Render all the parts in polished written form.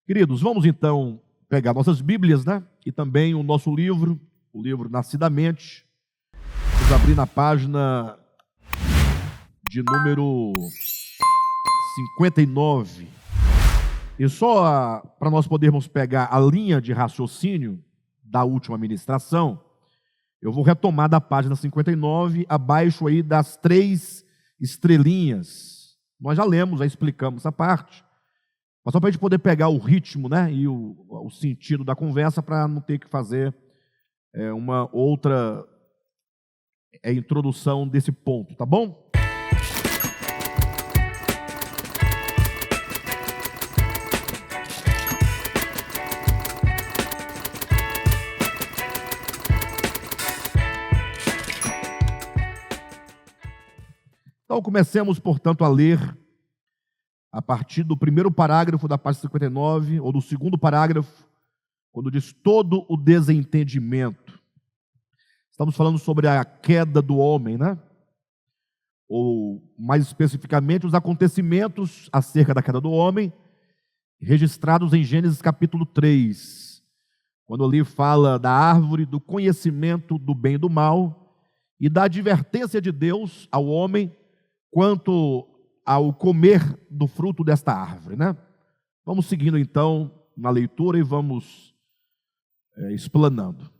Queridos, vamos então pegar nossas Bíblias, né? E também o nosso livro, o livro Nascidamente. Vamos abrir na página de número 59. E só para nós podermos pegar a linha de raciocínio da última ministração, eu vou retomar da página 59, abaixo aí das 3 estrelinhas. Nós já lemos, já explicamos essa parte. Mas só para a gente poder pegar o ritmo, né, e o sentido da conversa, para não ter que fazer uma outra introdução desse ponto, tá bom? Então comecemos, portanto, a ler a partir do primeiro parágrafo da página 59, ou do segundo parágrafo, quando diz todo o desentendimento. Estamos falando sobre a queda do homem, né? Ou, mais especificamente, os acontecimentos acerca da queda do homem, registrados em Gênesis capítulo 3, quando ali fala da árvore do conhecimento do bem e do mal, e da advertência de Deus ao homem quanto ao comer do fruto desta árvore, né? Vamos seguindo então na leitura e vamos explanando.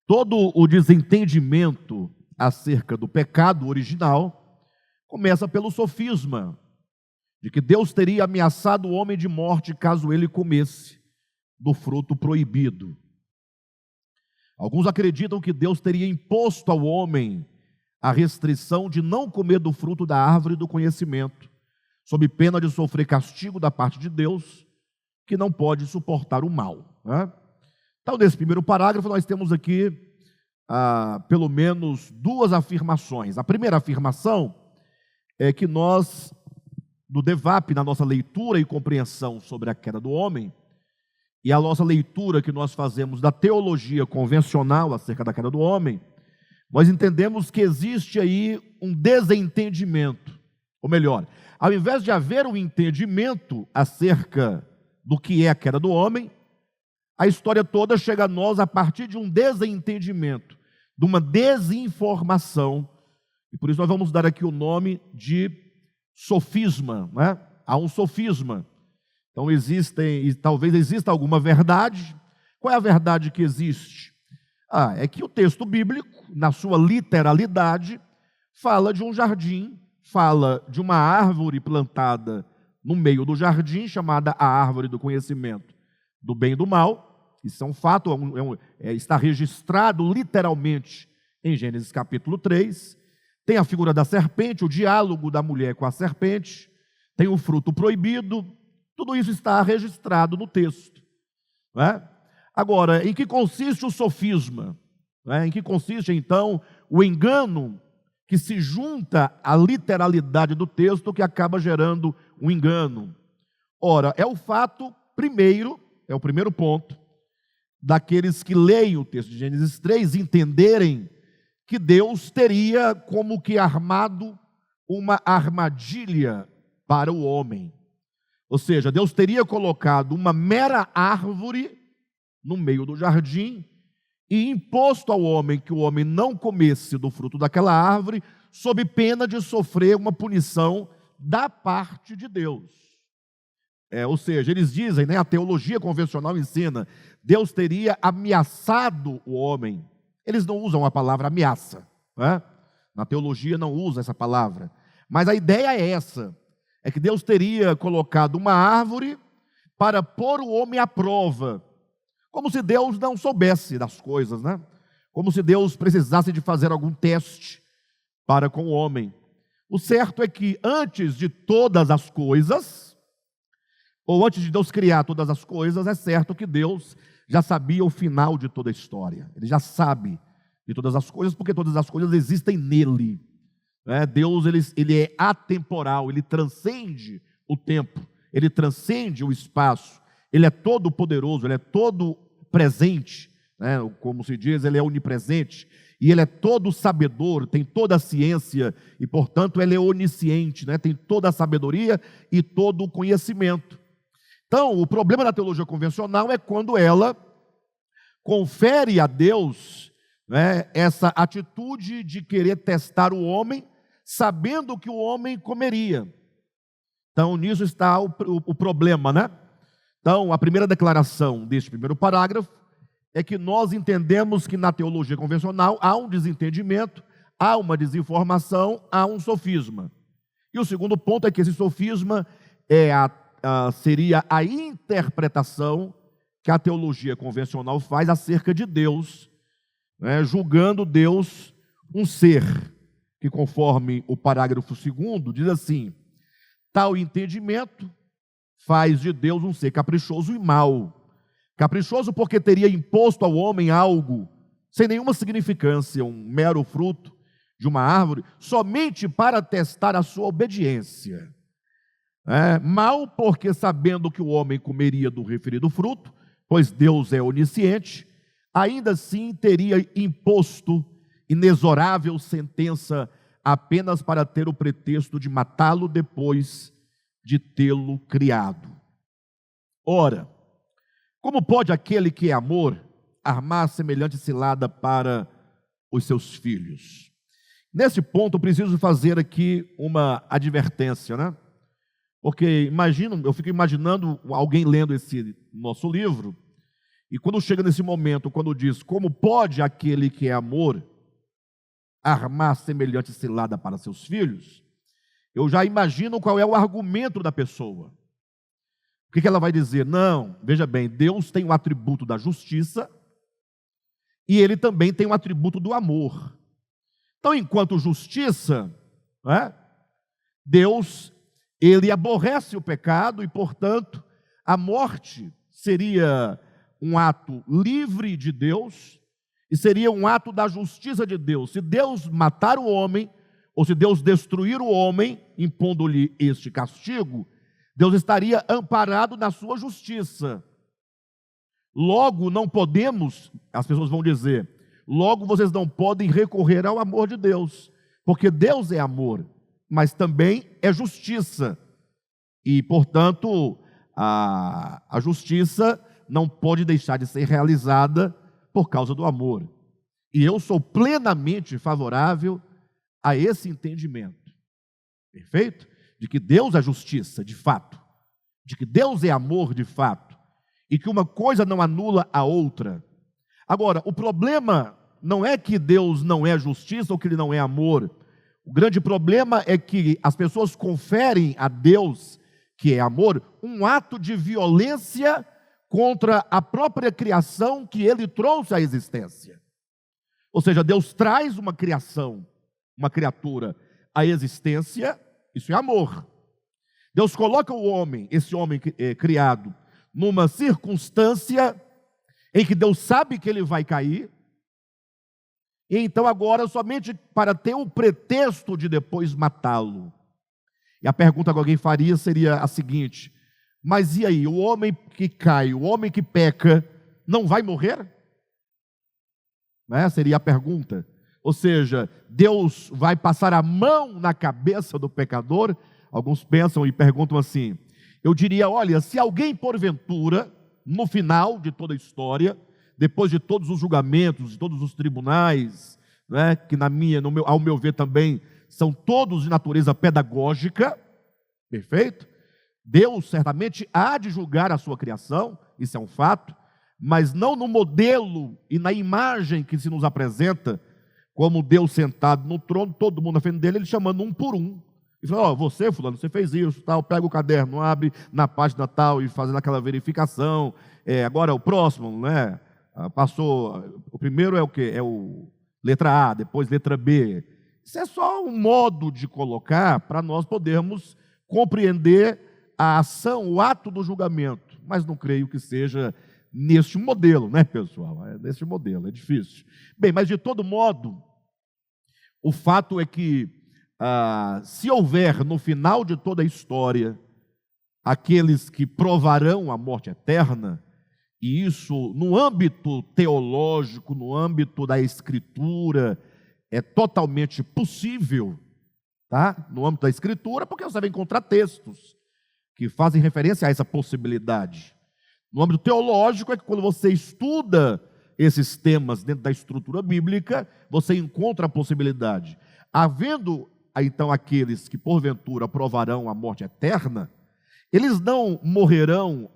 Todo o desentendimento acerca do pecado original começa pelo sofisma de que Deus teria ameaçado o homem de morte caso ele comesse do fruto proibido. Alguns acreditam que Deus teria imposto ao homem a restrição de não comer do fruto da árvore do conhecimento, sob pena de sofrer castigo da parte de Deus, que não pode suportar o mal, né? Então, nesse primeiro parágrafo, nós temos aqui pelo menos 2 afirmações. A primeira afirmação é que nós, do DEVAP, na nossa leitura e compreensão sobre a queda do homem, e a nossa leitura que nós fazemos da teologia convencional acerca da queda do homem, nós entendemos que existe aí um desentendimento, ou melhor, ao invés de haver um entendimento acerca do que é a queda do homem, a história toda chega a nós a partir de um desentendimento, de uma desinformação, e por isso nós vamos dar aqui o nome de sofisma, né? Há um sofisma. Então talvez exista alguma verdade. Qual é a verdade que existe? É que o texto bíblico, na sua literalidade, fala de um jardim, fala de uma árvore plantada no meio do jardim, chamada a árvore do conhecimento do bem e do mal. Isso é um fato, está registrado literalmente em Gênesis capítulo 3. Tem a figura da serpente, o diálogo da mulher com a serpente, tem o fruto proibido, tudo isso está registrado no texto, não é? Agora, em que consiste o sofisma? Em que consiste, então, o engano que se junta à literalidade do texto que acaba gerando um engano? Ora, é o fato, é o primeiro ponto, daqueles que leem o texto de Gênesis 3 entenderem que Deus teria como que armado uma armadilha para o homem. Ou seja, Deus teria colocado uma mera árvore no meio do jardim, e imposto ao homem que o homem não comesse do fruto daquela árvore, sob pena de sofrer uma punição da parte de Deus. Ou seja, eles dizem, né, a teologia convencional ensina, Deus teria ameaçado o homem. Eles não usam a palavra ameaça, né? Na teologia não usa essa palavra, mas a ideia é essa, é que Deus teria colocado uma árvore para pôr o homem à prova, como se Deus não soubesse das coisas, né? Como se Deus precisasse de fazer algum teste para com o homem. O certo é que antes de todas as coisas, ou antes de Deus criar todas as coisas, é certo que Deus já sabia o final de toda a história. Ele já sabe de todas as coisas, porque todas as coisas existem nele, né? Deus, ele é atemporal, ele transcende o tempo, ele transcende o espaço. Ele é todo poderoso, ele é todo presente, né? Como se diz, ele é onipresente, e ele é todo sabedor, tem toda a ciência, e portanto ele é onisciente, né? Tem toda a sabedoria e todo o conhecimento. Então, o problema da teologia convencional é quando ela confere a Deus, né, essa atitude de querer testar o homem, sabendo que o homem comeria. Então, nisso está o problema, né? Então, a primeira declaração deste primeiro parágrafo é que nós entendemos que na teologia convencional há um desentendimento, há uma desinformação, há um sofisma. E o segundo ponto é que esse sofisma seria a interpretação que a teologia convencional faz acerca de Deus, né, julgando Deus um ser, que conforme o parágrafo 2º diz assim: tal entendimento faz de Deus um ser caprichoso e mau. Caprichoso porque teria imposto ao homem algo sem nenhuma significância, um mero fruto de uma árvore, somente para testar a sua obediência. Mau porque, sabendo que o homem comeria do referido fruto, pois Deus é onisciente, ainda assim teria imposto inexorável sentença apenas para ter o pretexto de matá-lo depois de tê-lo criado. Ora, como pode aquele que é amor armar semelhante cilada para os seus filhos? Nesse ponto, eu preciso fazer aqui uma advertência, né? Porque eu fico imaginando alguém lendo esse nosso livro, e quando chega nesse momento, quando diz, como pode aquele que é amor armar semelhante cilada para seus filhos, eu já imagino qual é o argumento da pessoa. O que ela vai dizer? Não, veja bem, Deus tem o atributo da justiça e Ele também tem o atributo do amor. Então, enquanto justiça, Deus, Ele aborrece o pecado e, portanto, a morte seria um ato livre de Deus e seria um ato da justiça de Deus. Se Deus matar o homem, ou se Deus destruir o homem, impondo-lhe este castigo, Deus estaria amparado na sua justiça. Logo, não podemos, as pessoas vão dizer, logo vocês não podem recorrer ao amor de Deus, porque Deus é amor, mas também é justiça. E, portanto, a justiça não pode deixar de ser realizada por causa do amor. E eu sou plenamente favorável a esse entendimento. Perfeito? De que Deus é justiça, de fato. De que Deus é amor, de fato. E que uma coisa não anula a outra. Agora, o problema não é que Deus não é justiça ou que Ele não é amor. O grande problema é que as pessoas conferem a Deus, que é amor, um ato de violência contra a própria criação que Ele trouxe à existência. Ou seja, Deus traz uma criação, uma criatura à existência, isso é amor. Deus coloca o homem, esse homem criado, numa circunstância em que Deus sabe que ele vai cair, e então agora somente para ter o pretexto de depois matá-lo. E a pergunta que alguém faria seria a seguinte: mas e aí, o homem que cai, o homem que peca, não vai morrer? Seria a pergunta. Ou seja, Deus vai passar a mão na cabeça do pecador? Alguns pensam e perguntam assim. Eu diria, olha, se alguém porventura, no final de toda a história, depois de todos os julgamentos, de todos os tribunais, que ao meu ver também, são todos de natureza pedagógica, perfeito? Deus certamente há de julgar a sua criação, isso é um fato, mas não no modelo e na imagem que se nos apresenta, como Deus sentado no trono, todo mundo na frente dele, ele chamando um por um. E falando, você, fulano, você fez isso, tal, pega o caderno, abre na página tal e fazendo aquela verificação. Agora o próximo, passou, o primeiro é o quê? É o letra A, depois letra B. Isso é só um modo de colocar para nós podermos compreender a ação, o ato do julgamento. Mas não creio que seja neste modelo, pessoal? Neste modelo, é difícil. Bem, mas de todo modo, o fato é que se houver no final de toda a história aqueles que provarão a morte eterna, e isso no âmbito teológico, no âmbito da Escritura, é totalmente possível, tá? No âmbito da Escritura, porque você vai encontrar textos. que fazem referência a essa possibilidade. No âmbito teológico, é que quando você estuda esses temas dentro da estrutura bíblica, você encontra a possibilidade. Havendo, então, aqueles que porventura provarão a morte eterna, eles não morrerão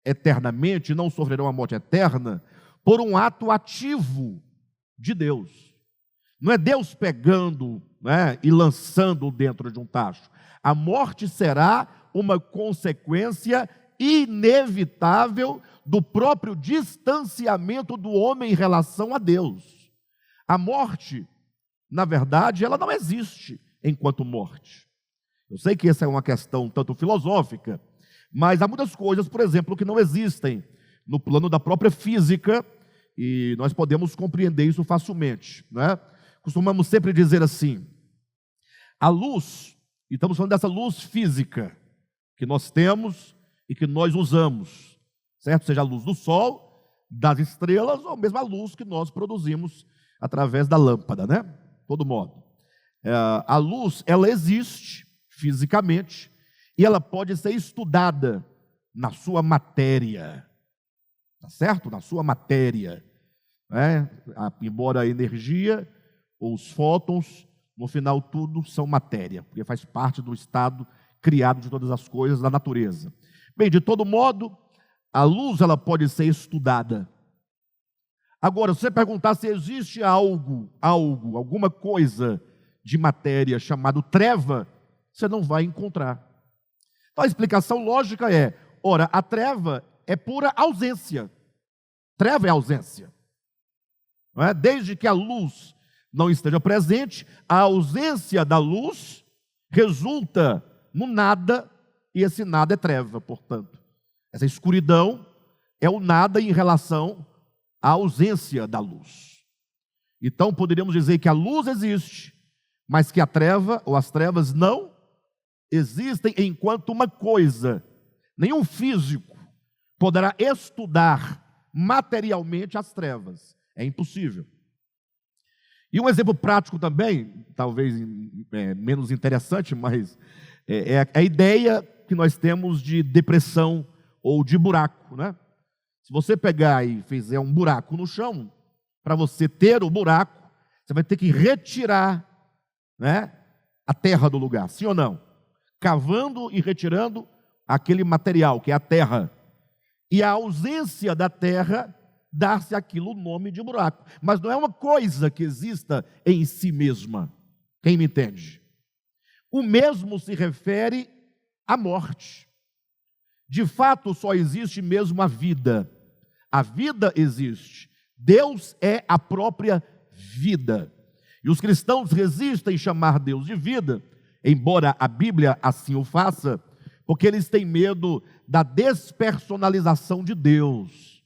eternamente, não sofrerão a morte eterna por um ato ativo de Deus. Não é Deus pegando, né, e lançando dentro de um tacho. A morte será uma consequência inevitável do próprio distanciamento do homem em relação a Deus. A morte, na verdade, ela não existe enquanto morte. Eu sei que essa é uma questão tanto filosófica, mas há muitas coisas, por exemplo, que não existem no plano da própria física, e nós podemos compreender isso facilmente, né? Costumamos sempre dizer assim: a luz, e estamos falando dessa luz física que nós temos e que nós usamos, certo? Seja a luz do sol, das estrelas, ou mesmo a luz que nós produzimos através da lâmpada, né? De todo modo. A luz, ela existe fisicamente e ela pode ser estudada na sua matéria, tá certo? Na sua matéria, né? Embora a energia ou os fótons, no final tudo são matéria, porque faz parte do estado criado de todas as coisas da natureza. Bem, de todo modo, a luz ela pode ser estudada. Agora, se você perguntar se existe alguma coisa de matéria chamado treva, você não vai encontrar. Então a explicação lógica é: ora, a treva é pura ausência. Treva é ausência. Não é? Desde que a luz não esteja presente, a ausência da luz resulta no nada, e esse nada é treva, portanto. Essa escuridão é o nada em relação à ausência da luz. Então poderíamos dizer que a luz existe, mas que a treva ou as trevas não existem enquanto uma coisa. Nenhum físico poderá estudar materialmente as trevas. É impossível. E um exemplo prático também, talvez menos interessante, mas é a ideia que nós temos de depressão ou de buraco, né? Se você pegar e fizer um buraco no chão, para você ter o buraco, você vai ter que retirar, né, a terra do lugar, sim ou não? Cavando e retirando aquele material, que é a terra. E a ausência da terra dá-se aquilo o nome de buraco. Mas não é uma coisa que exista em si mesma. Quem me entende? O mesmo se refere à morte. De fato, só existe mesmo a vida. A vida existe. Deus é a própria vida. E os cristãos resistem em chamar Deus de vida, embora a Bíblia assim o faça, porque eles têm medo da despersonalização de Deus.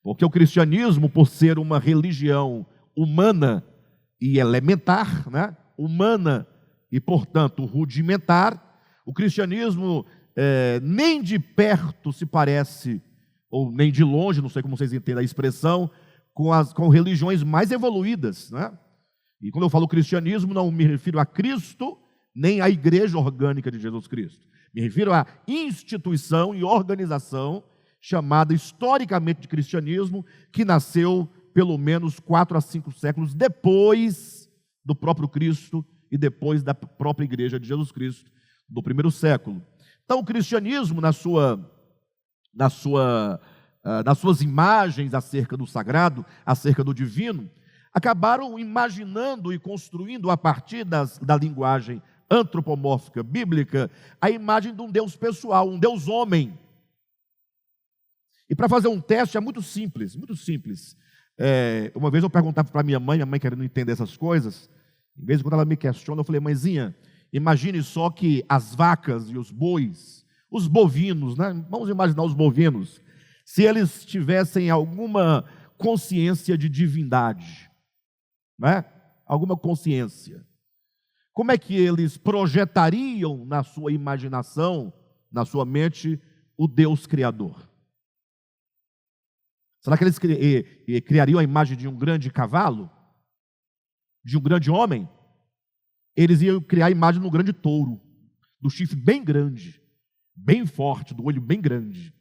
Porque o cristianismo, por ser uma religião humana e elementar, né? Humana e, portanto, rudimentar, o cristianismo nem de perto se parece, ou nem de longe, não sei como vocês entendem a expressão, com religiões mais evoluídas, né? E quando eu falo cristianismo, não me refiro a Cristo, nem à igreja orgânica de Jesus Cristo. Me refiro à instituição e organização chamada historicamente de cristianismo, que nasceu pelo menos 4 a 5 séculos depois do próprio Cristo e depois da própria igreja de Jesus Cristo, do primeiro século. Então, o cristianismo, nas suas imagens acerca do sagrado, acerca do divino, acabaram imaginando e construindo, a partir da linguagem antropomórfica bíblica, a imagem de um Deus pessoal, um Deus homem. E para fazer um teste é muito simples, muito simples. Uma vez eu perguntava para minha mãe querendo entender essas coisas, em vez de quando ela me questiona, eu falei: mãezinha, imagine só que as vacas e os bois, os bovinos, né? Vamos imaginar os bovinos, se eles tivessem alguma consciência de divindade, né? Alguma consciência, como é que eles projetariam na sua imaginação, na sua mente, o Deus Criador? Será que eles criariam a imagem de um grande cavalo? De um grande homem? Eles iam criar a imagem de um grande touro, do chifre bem grande, bem forte, do olho bem grande,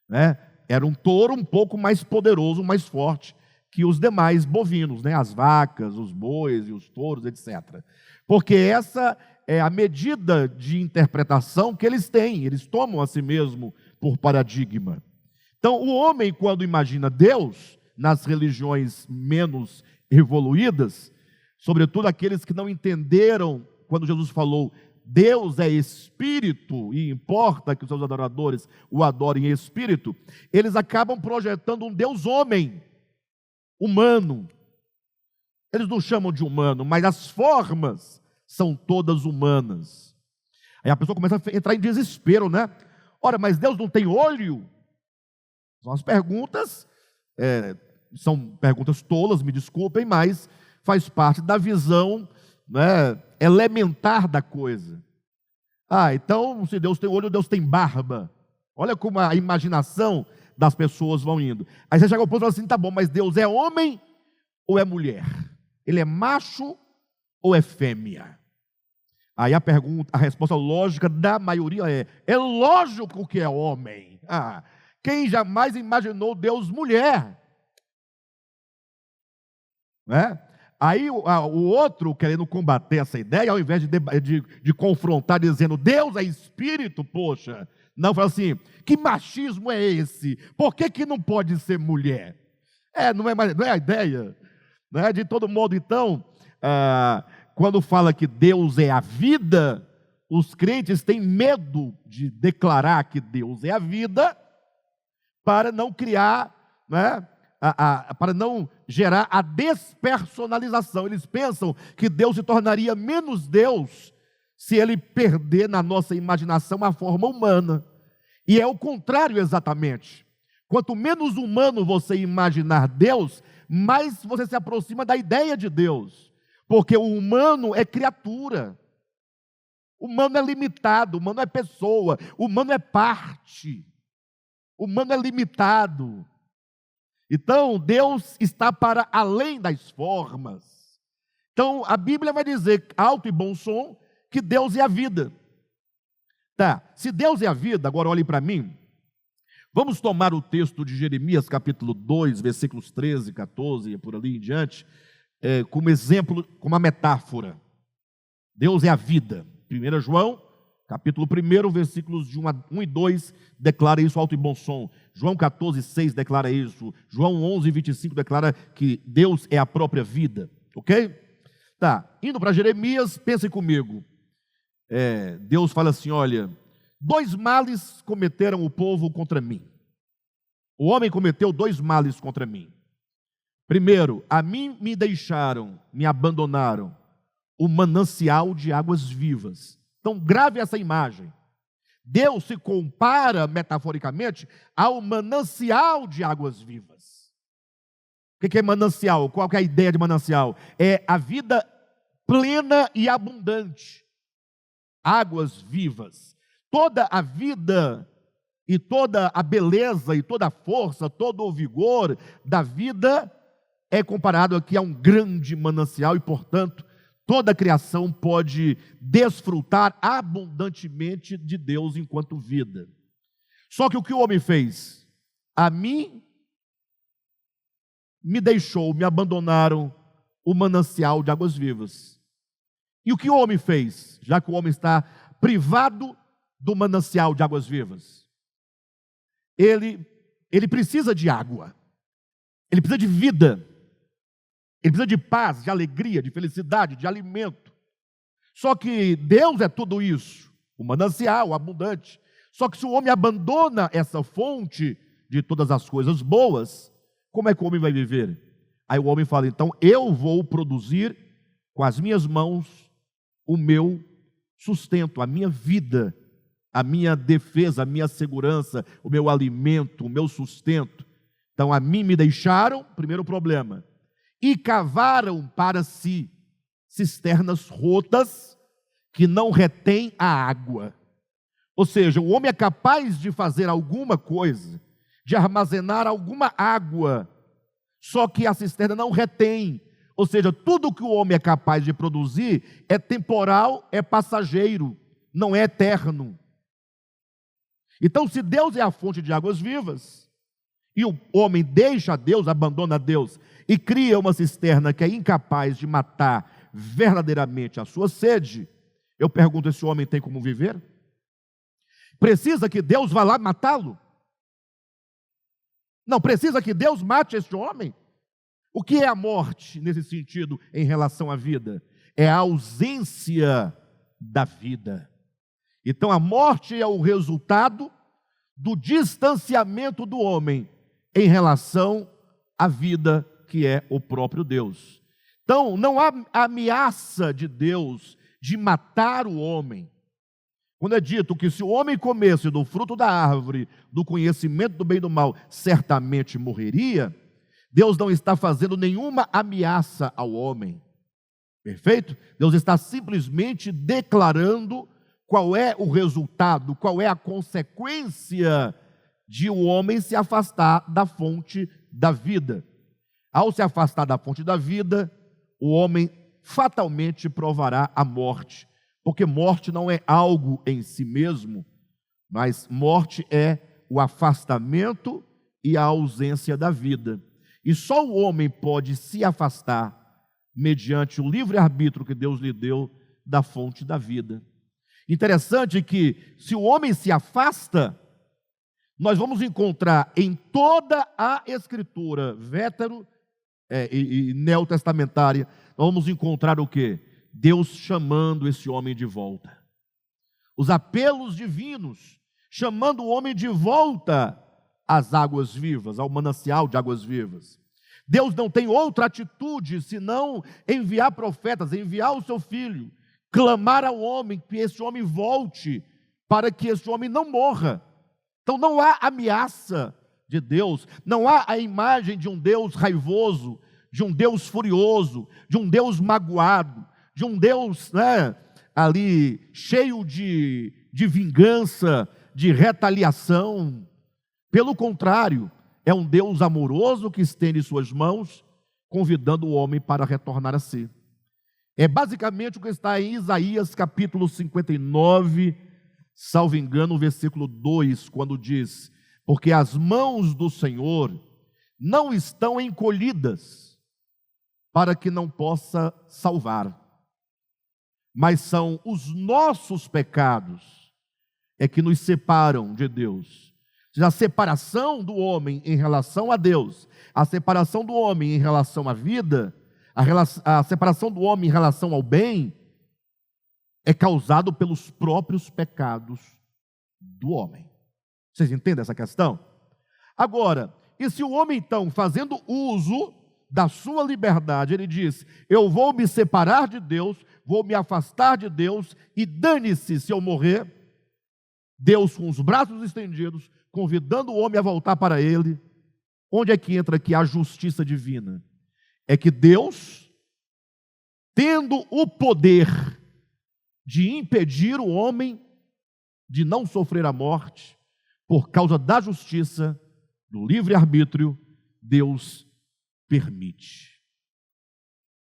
né? Era um touro um pouco mais poderoso, mais forte que os demais bovinos, né? As vacas, os bois e os touros, etc. Porque essa é a medida de interpretação que eles têm, eles tomam a si mesmo por paradigma. Então, o homem, quando imagina Deus, nas religiões menos evoluídas, sobretudo aqueles que não entenderam quando Jesus falou, Deus é espírito e importa que os seus adoradores o adorem em espírito, eles acabam projetando um Deus homem, humano. Eles não chamam de humano, mas as formas são todas humanas. Aí a pessoa começa a entrar em desespero, né? Ora, mas Deus não tem olho? São as perguntas, são perguntas tolas, me desculpem, mas faz parte da visão, né, elementar da coisa. Então, se Deus tem olho, Deus tem barba. Olha como a imaginação das pessoas vão indo. Aí você chega ao ponto e fala assim, tá bom, mas Deus é homem ou é mulher? Ele é macho ou é fêmea? Aí a resposta lógica da maioria é lógico que é homem. Quem jamais imaginou Deus mulher? Né? Aí o outro, querendo combater essa ideia, ao invés de confrontar, dizendo, Deus é espírito, poxa, não, fala assim, que machismo é esse? Por que não pode ser mulher? Não é a ideia? Né? De todo modo, então, quando fala que Deus é a vida, os crentes têm medo de declarar que Deus é a vida, para não criar, né, para não gerar a despersonalização. Eles pensam que Deus se tornaria menos Deus se ele perder na nossa imaginação a forma humana. E é o contrário exatamente. Quanto menos humano você imaginar Deus, mais você se aproxima da ideia de Deus. Porque o humano é criatura. O humano é limitado, o humano é pessoa, o humano é parte. O humano é limitado. Então, Deus está para além das formas. Então, a Bíblia vai dizer, alto e bom som, que Deus é a vida. Se Deus é a vida, agora olhem para mim. Vamos tomar o texto de Jeremias, capítulo 2, versículos 13, 14 e por ali em diante, como exemplo, como uma metáfora. Deus é a vida. 1 João, capítulo 1, versículos de 1 e 2, declara isso alto e bom som. João 14, 6 declara isso. João 11, 25 declara que Deus é a própria vida. Ok? Indo para Jeremias, pensem comigo. Deus fala assim, olha, 2 males cometeram o povo contra mim. O homem cometeu 2 males contra mim. Primeiro, a mim me deixaram, me abandonaram o manancial de águas vivas. Então, grave essa imagem. Deus se compara, metaforicamente, ao manancial de águas vivas. O que é manancial? Qual que é a ideia de manancial? É a vida plena e abundante. Águas vivas. Toda a vida e toda a beleza e toda a força, todo o vigor da vida é comparado aqui a um grande manancial e, portanto, toda a criação pode desfrutar abundantemente de Deus enquanto vida. Só que o que o homem fez? A mim me deixou, me abandonaram o manancial de águas vivas. E o que o homem fez? Já que o homem está privado do manancial de águas vivas. Ele precisa de água. Ele precisa de vida. Ele precisa de paz, de alegria, de felicidade, de alimento. Só que Deus é tudo isso, o manancial, o abundante. Só que se o homem abandona essa fonte de todas as coisas boas, como é que o homem vai viver? Aí o homem fala, então eu vou produzir com as minhas mãos o meu sustento, a minha vida, a minha defesa, a minha segurança, o meu alimento, o meu sustento. Então a mim me deixaram, primeiro problema, e cavaram para si cisternas rotas que não retêm a água. Ou seja, o homem é capaz de fazer alguma coisa, de armazenar alguma água, só que a cisterna não retém. Ou seja, tudo que o homem é capaz de produzir é temporal, é passageiro, não é eterno. Então, se Deus é a fonte de águas vivas, e o homem deixa Deus, abandona Deus, e cria uma cisterna que é incapaz de matar verdadeiramente a sua sede, eu pergunto, esse homem tem como viver? Precisa que Deus vá lá matá-lo? Não, precisa que Deus mate este homem? O que é a morte, nesse sentido, em relação à vida? É a ausência da vida. Então, a morte é o resultado do distanciamento do homem em relação à vida que é o próprio Deus. Então, não há ameaça de Deus de matar o homem. Quando é dito que se o homem comesse do fruto da árvore, do conhecimento do bem e do mal, certamente morreria, Deus não está fazendo nenhuma ameaça ao homem. Perfeito? Deus está simplesmente declarando qual é o resultado, qual é a consequência de o homem se afastar da fonte da vida. Ao se afastar da fonte da vida, o homem fatalmente provará a morte, porque morte não é algo em si mesmo, mas morte é o afastamento e a ausência da vida. E só o homem pode se afastar mediante o livre-arbítrio que Deus lhe deu da fonte da vida. Interessante que, se o homem se afasta, nós vamos encontrar em toda a Escritura, vétero e neotestamentária, nós vamos encontrar o quê? Deus chamando esse homem de volta. Os apelos divinos, chamando o homem de volta às águas vivas, ao manancial de águas vivas. Deus não tem outra atitude senão enviar profetas, enviar o seu filho, clamar ao homem que esse homem volte, para que esse homem não morra. Então não há ameaça de Deus, não há a imagem de um Deus raivoso, de um Deus furioso, de um Deus magoado, de um Deus ali cheio de vingança, de retaliação. Pelo contrário, é um Deus amoroso que estende suas mãos, convidando o homem para retornar a si. É basicamente o que está em Isaías capítulo 59, salvo engano, versículo 2, quando diz: porque as mãos do Senhor não estão encolhidas para que não possa salvar, mas são os nossos pecados que nos separam de Deus. A separação do homem em relação a Deus, a separação do homem em relação à vida, a separação do homem em relação ao bem, é causado pelos próprios pecados do homem. Vocês entendem essa questão? Agora, e se o homem então, fazendo uso da sua liberdade, ele diz: eu vou me separar de Deus, vou me afastar de Deus, e dane-se se eu morrer. Deus, com os braços estendidos, convidando o homem a voltar para ele. Onde é que entra aqui a justiça divina? É que Deus, tendo o poder de impedir o homem de não sofrer a morte, por causa da justiça, do livre-arbítrio, Deus permite.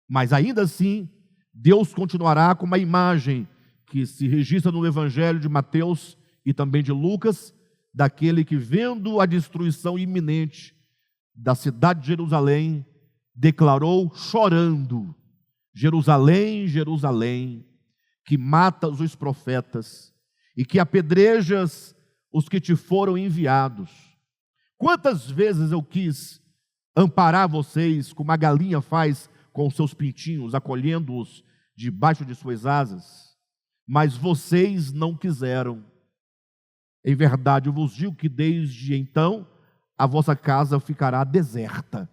Mas ainda assim, Deus continuará com uma imagem que se registra no Evangelho de Mateus e também de Lucas, daquele que, vendo a destruição iminente da cidade de Jerusalém, declarou chorando: Jerusalém, Jerusalém, que matas os profetas e que apedrejas os que te foram enviados. Quantas vezes eu quis amparar vocês, como a galinha faz com os seus pintinhos, acolhendo-os debaixo de suas asas, mas vocês não quiseram. Em verdade, eu vos digo que desde então a vossa casa ficará deserta.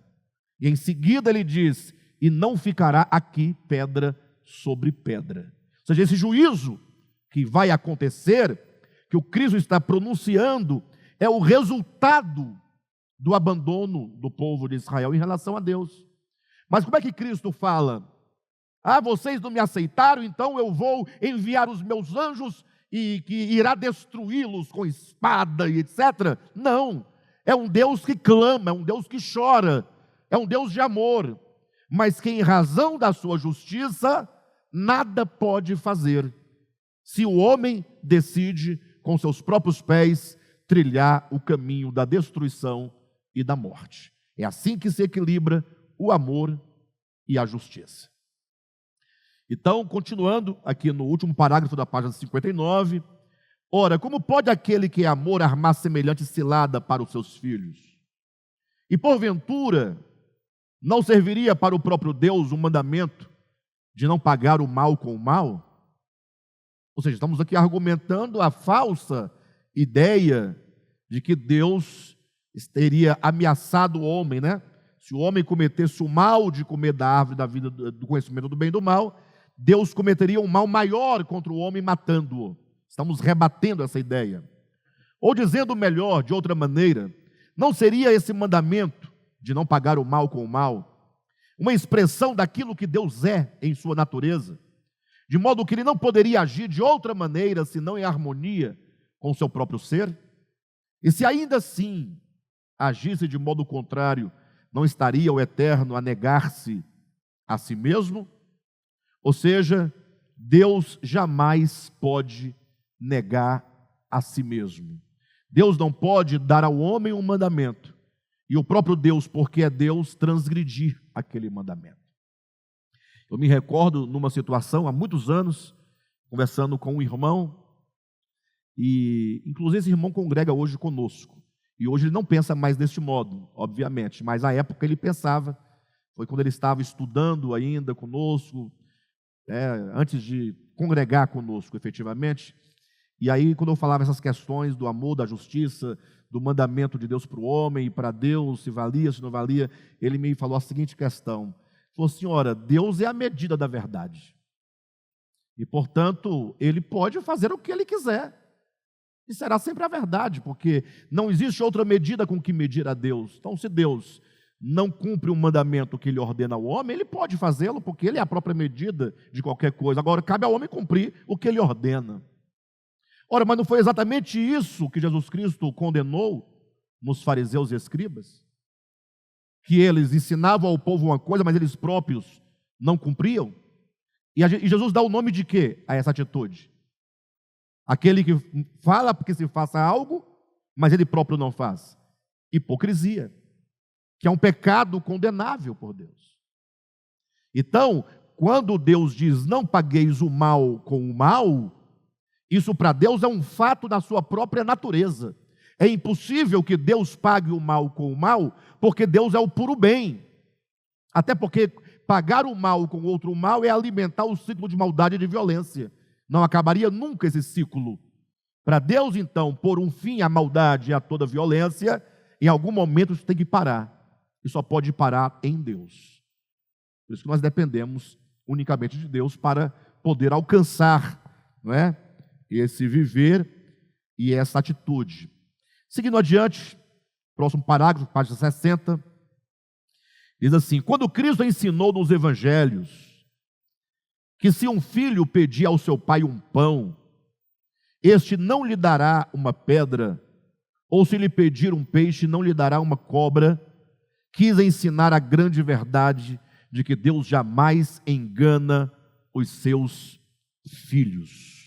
E em seguida ele diz: e não ficará aqui pedra sobre pedra. Ou seja, esse juízo que vai acontecer, que o Cristo está pronunciando, é o resultado do abandono do povo de Israel em relação a Deus. Mas como é que Cristo fala? Vocês não me aceitaram, então eu vou enviar os meus anjos e que irá destruí-los com espada e etc. Não, é um Deus que clama, é um Deus que chora, é um Deus de amor, mas que em razão da sua justiça, nada pode fazer. Se o homem decide com seus próprios pés trilhar o caminho da destruição e da morte. É assim que se equilibra o amor e a justiça. Então, continuando aqui no último parágrafo da página 59, ora, como pode aquele que é amor armar semelhante cilada para os seus filhos? E porventura, não serviria para o próprio Deus o mandamento de não pagar o mal com o mal? Ou seja, estamos aqui argumentando a falsa ideia de que Deus teria ameaçado o homem, né? Se o homem cometesse o mal de comer da árvore da vida, do conhecimento do bem e do mal, Deus cometeria um mal maior contra o homem matando-o. Estamos rebatendo essa ideia. Ou dizendo melhor, de outra maneira, não seria esse mandamento de não pagar o mal com o mal uma expressão daquilo que Deus é em sua natureza, de modo que ele não poderia agir de outra maneira senão em harmonia com o seu próprio ser? E se ainda assim agisse de modo contrário, não estaria o Eterno a negar-se a si mesmo? Ou seja, Deus jamais pode negar a si mesmo. Deus não pode dar ao homem um mandamento, e o próprio Deus, porque é Deus, transgredir aquele mandamento. Eu me recordo numa situação, há muitos anos, conversando com um irmão, e inclusive esse irmão congrega hoje conosco, e hoje ele não pensa mais deste modo, obviamente, mas à época ele pensava, foi quando ele estava estudando ainda conosco, antes de congregar conosco efetivamente. E aí, quando eu falava essas questões do amor, da justiça, do mandamento de Deus para o homem e para Deus, se valia, se não valia, ele me falou a seguinte questão: falou, senhora, Deus é a medida da verdade, e portanto ele pode fazer o que ele quiser, e será sempre a verdade, porque não existe outra medida com que medir a Deus. Então, se Deus não cumpre um mandamento que ele ordena ao homem, ele pode fazê-lo, porque ele é a própria medida de qualquer coisa. Agora, cabe ao homem cumprir o que ele ordena. Ora, mas não foi exatamente isso que Jesus Cristo condenou nos fariseus e escribas? Que eles ensinavam ao povo uma coisa, mas eles próprios não cumpriam? E Jesus dá o nome de quê a essa atitude? Aquele que fala porque se faça algo, mas ele próprio não faz. Hipocrisia, que é um pecado condenável por Deus. Então, quando Deus diz, não pagueis o mal com o mal, isso para Deus é um fato da sua própria natureza. É impossível que Deus pague o mal com o mal, porque Deus é o puro bem. Até porque pagar o mal com outro mal é alimentar o ciclo de maldade e de violência. Não acabaria nunca esse ciclo. Para Deus, então, pôr um fim à maldade e a toda violência, em algum momento isso tem que parar. E só pode parar em Deus. Por isso que nós dependemos unicamente de Deus para poder alcançar, não é, esse viver e essa atitude. Seguindo adiante, próximo parágrafo, página 60, diz assim: quando Cristo ensinou nos evangelhos que se um filho pedir ao seu pai um pão, este não lhe dará uma pedra, ou se lhe pedir um peixe, não lhe dará uma cobra, quis ensinar a grande verdade de que Deus jamais engana os seus filhos.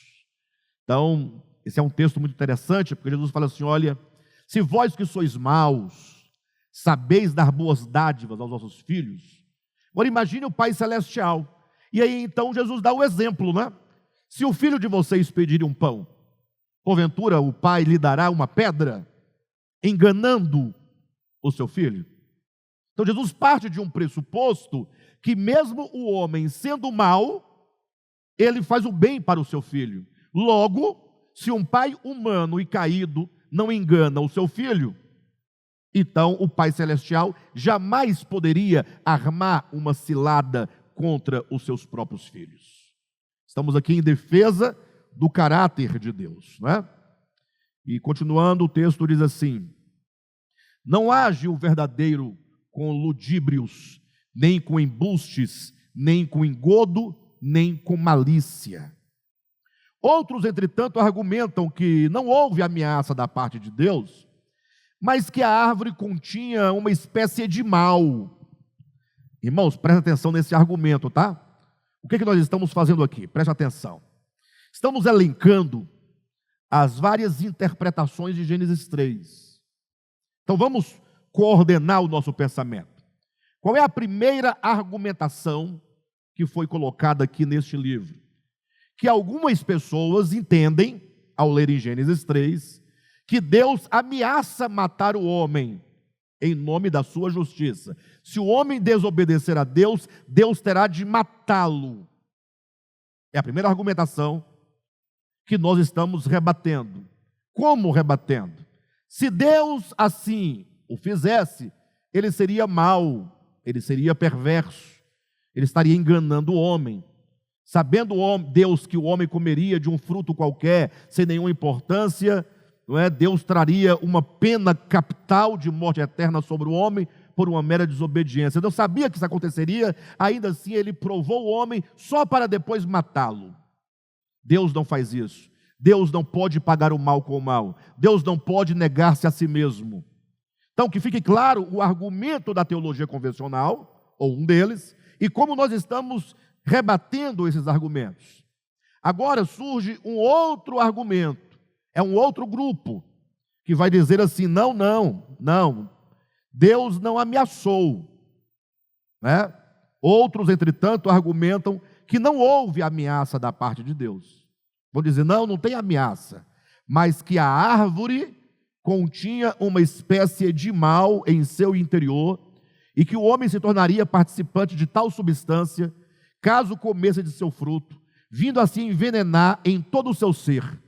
Então, esse é um texto muito interessante, porque Jesus fala assim, olha, se vós que sois maus, sabeis dar boas dádivas aos vossos filhos, agora imagine o Pai Celestial, e aí então Jesus dá o exemplo, né? Se o filho de vocês pedir um pão, porventura o pai lhe dará uma pedra, enganando o seu filho? Então Jesus parte de um pressuposto que mesmo o homem sendo mau, ele faz o bem para o seu filho. Logo, se um pai humano e caído não engana o seu filho, então o Pai Celestial jamais poderia armar uma cilada contra os seus próprios filhos. Estamos aqui em defesa do caráter de Deus, não é? E continuando, o texto diz assim: não age o verdadeiro com ludíbrios, nem com embustes, nem com engodo, nem com malícia. Outros, entretanto, argumentam que não houve ameaça da parte de Deus, mas que a árvore continha uma espécie de mal. Irmãos, presta atenção nesse argumento, tá? O que nós estamos fazendo aqui? Preste atenção. Estamos elencando as várias interpretações de Gênesis 3. Então vamos coordenar o nosso pensamento. Qual é a primeira argumentação que foi colocada aqui neste livro? Que algumas pessoas entendem, ao ler em Gênesis 3, que Deus ameaça matar o homem em nome da sua justiça. Se o homem desobedecer a Deus, Deus terá de matá-lo. É a primeira argumentação que nós estamos rebatendo. Como rebatendo? Se Deus assim o fizesse, ele seria mau, ele seria perverso, ele estaria enganando o homem. Sabendo Deus que o homem comeria de um fruto qualquer, sem nenhuma importância, não é? Deus traria uma pena capital de morte eterna sobre o homem por uma mera desobediência. Deus sabia que isso aconteceria, ainda assim ele provou o homem só para depois matá-lo. Deus não faz isso. Deus não pode pagar o mal com o mal. Deus não pode negar-se a si mesmo. Então, que fique claro o argumento da teologia convencional, ou um deles, e como nós estamos rebatendo esses argumentos. Agora surge um outro argumento, é um outro grupo, que vai dizer assim, não, Deus não ameaçou, né? Outros, entretanto, argumentam que não houve ameaça da parte de Deus. Vão dizer, não tem ameaça, mas que a árvore continha uma espécie de mal em seu interior e que o homem se tornaria participante de tal substância, caso comesse de seu fruto, vindo assim envenenar em todo o seu ser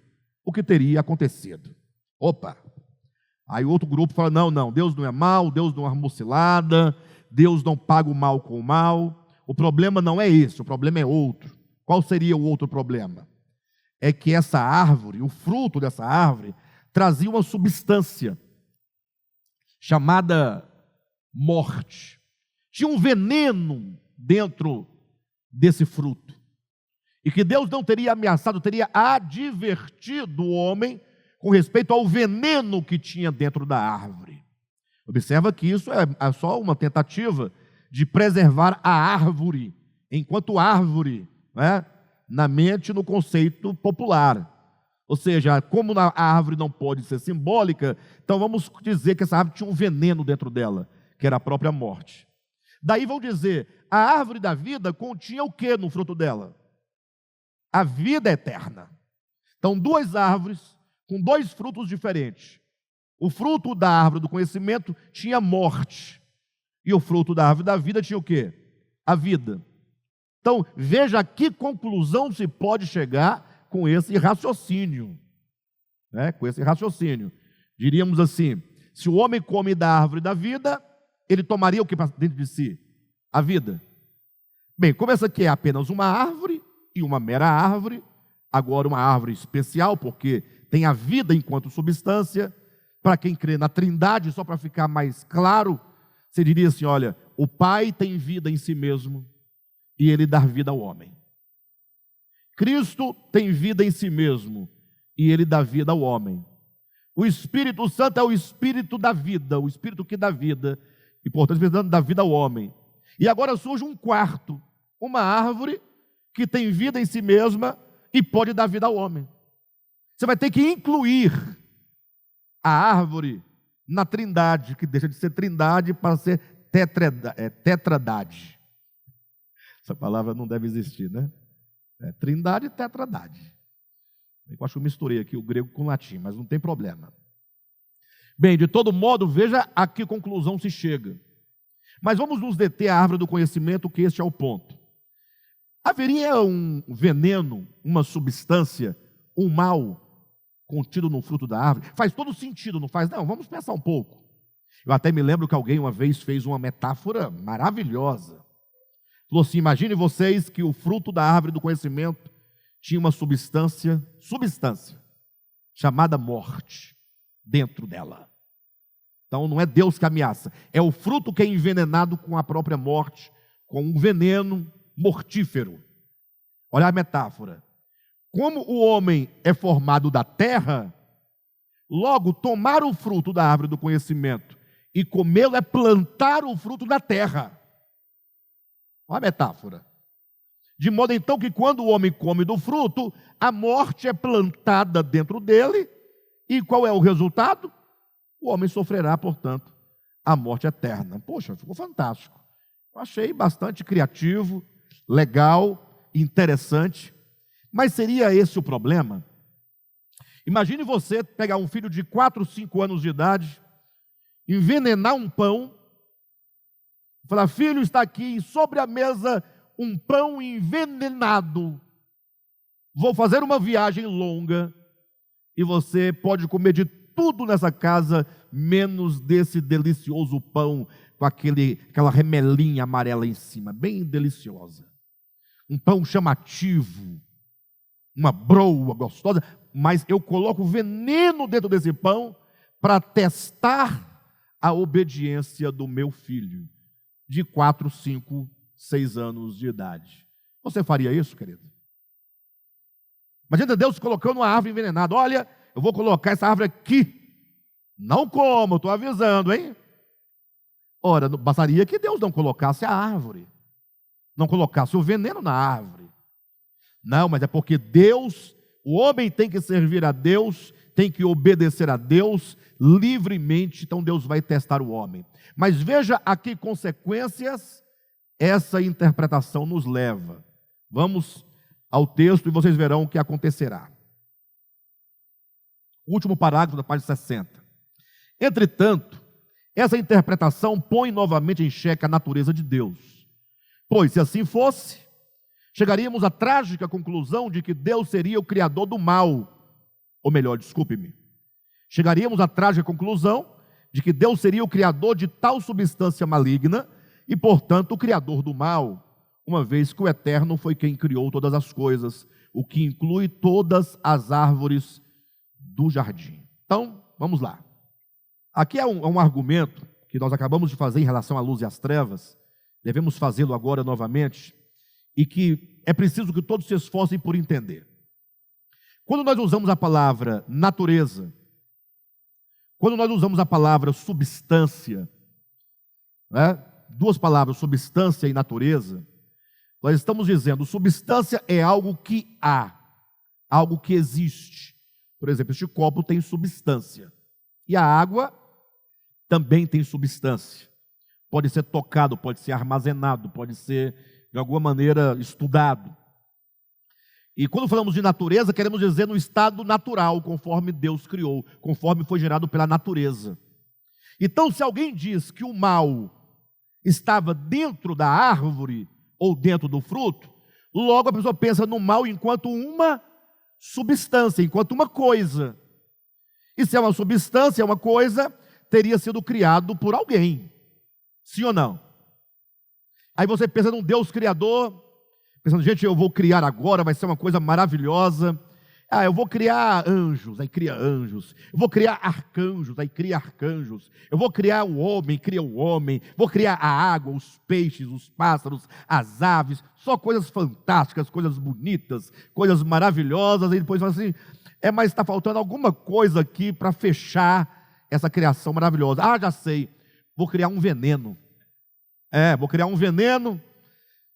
o que teria acontecido. Opa! Aí outro grupo fala, não, Deus não é mau, Deus não arma cilada, Deus não paga o mal com o mal. O problema não é esse, o problema é outro. Qual seria o outro problema? É que essa árvore, o fruto dessa árvore, trazia uma substância chamada morte. Tinha um veneno dentro desse fruto. E que Deus não teria ameaçado, teria advertido o homem com respeito ao veneno que tinha dentro da árvore. Observa que isso é só uma tentativa de preservar a árvore, enquanto árvore, né, na mente, no conceito popular. Ou seja, como a árvore não pode ser simbólica, então vamos dizer que essa árvore tinha um veneno dentro dela, que era a própria morte. Daí vão dizer, a árvore da vida continha o que no fruto dela? A vida eterna. Então, duas árvores com dois frutos diferentes. O fruto da árvore do conhecimento tinha morte. E o fruto da árvore da vida tinha o quê? A vida. Então, veja a que conclusão se pode chegar com esse raciocínio. Né? Com esse raciocínio. Diríamos assim, se o homem come da árvore da vida, ele tomaria o que para dentro de si? A vida. Bem, como essa aqui é apenas uma árvore, e uma mera árvore, agora uma árvore especial, porque tem a vida enquanto substância. Para quem crê na Trindade, só para ficar mais claro, você diria assim, olha, o Pai tem vida em si mesmo, e Ele dá vida ao homem. Cristo tem vida em si mesmo, e Ele dá vida ao homem. O Espírito Santo é o Espírito da vida, o Espírito que dá vida, e portanto, dá vida ao homem. E agora surge um quarto, uma árvore que tem vida em si mesma e pode dar vida ao homem. Você vai ter que incluir a árvore na trindade, que deixa de ser trindade para ser tetradade. Essa palavra não deve existir, né? Trindade e tetradade. Eu acho que eu misturei aqui o grego com o latim, mas não tem problema. Bem, de todo modo, veja a que conclusão se chega. Mas vamos nos deter à árvore do conhecimento, que este é o ponto. Haveria um veneno, uma substância, um mal contido no fruto da árvore? Faz todo sentido, não faz? Não, vamos pensar um pouco. Eu até me lembro que alguém uma vez fez uma metáfora maravilhosa. Falou assim, imagine vocês que o fruto da árvore do conhecimento tinha uma substância, chamada morte, dentro dela. Então não é Deus que ameaça, é o fruto que é envenenado com a própria morte, com um veneno mortífero. Olha a metáfora. Como o homem é formado da terra, logo tomar o fruto da árvore do conhecimento e comê-lo é plantar o fruto da terra. Olha a metáfora. De modo então que quando o homem come do fruto, a morte é plantada dentro dele, e qual é o resultado? O homem sofrerá, portanto, a morte eterna. Poxa, ficou fantástico. Eu achei bastante criativo, legal, interessante. Mas seria esse o problema? Imagine você pegar um filho de 4, 5 anos de idade, envenenar um pão, falar: filho, está aqui sobre a mesa um pão envenenado. Vou fazer uma viagem longa e você pode comer de tudo nessa casa, menos desse delicioso pão com aquela remelinha amarela em cima, bem deliciosa. Um pão chamativo, uma broa gostosa, mas eu coloco veneno dentro desse pão para testar a obediência do meu filho, de 4, 5, 6 anos de idade. Você faria isso, querido? Imagina Deus colocando uma árvore envenenada. Olha, eu vou colocar essa árvore aqui. Não como, estou avisando, hein? Ora, bastaria que Deus não colocasse a árvore, não colocasse o veneno na árvore. Não, mas é porque Deus, o homem tem que servir a Deus, tem que obedecer a Deus livremente, então Deus vai testar o homem. Mas veja a que consequências essa interpretação nos leva. Vamos ao texto e vocês verão o que acontecerá. O último parágrafo da página 60. Entretanto, essa interpretação põe novamente em xeque a natureza de Deus. Pois, se assim fosse, chegaríamos à trágica conclusão de que Deus seria o criador do mal. Ou melhor, desculpe-me. Chegaríamos à trágica conclusão de que Deus seria o criador de tal substância maligna e, portanto, o criador do mal, uma vez que o Eterno foi quem criou todas as coisas, o que inclui todas as árvores do jardim. Então, vamos lá. Aqui é um argumento que nós acabamos de fazer em relação à luz e às trevas, devemos fazê-lo agora novamente, e que é preciso que todos se esforcem por entender. Quando nós usamos a palavra natureza, quando nós usamos a palavra substância, né, duas palavras, substância e natureza, nós estamos dizendo, substância é algo que há, algo que existe. Por exemplo, este copo tem substância, e a água também tem substância. Pode ser tocado, pode ser armazenado, pode ser, de alguma maneira, estudado. E quando falamos de natureza, queremos dizer no estado natural, conforme Deus criou, conforme foi gerado pela natureza. Então, se alguém diz que o mal estava dentro da árvore ou dentro do fruto, logo a pessoa pensa no mal enquanto uma substância, enquanto uma coisa. E se é uma substância, é uma coisa, teria sido criado por alguém. Sim ou não? Aí você pensa num Deus criador, pensando, gente, eu vou criar agora, vai ser uma coisa maravilhosa. Ah, eu vou criar anjos, aí cria anjos. Eu vou criar arcanjos, aí cria arcanjos. Eu vou criar o homem, cria o homem. Vou criar a água, os peixes, os pássaros, as aves. Só coisas fantásticas, coisas bonitas, coisas maravilhosas. E depois fala assim, mas está faltando alguma coisa aqui para fechar essa criação maravilhosa. Ah, já sei, vou criar um veneno. Vou criar um veneno,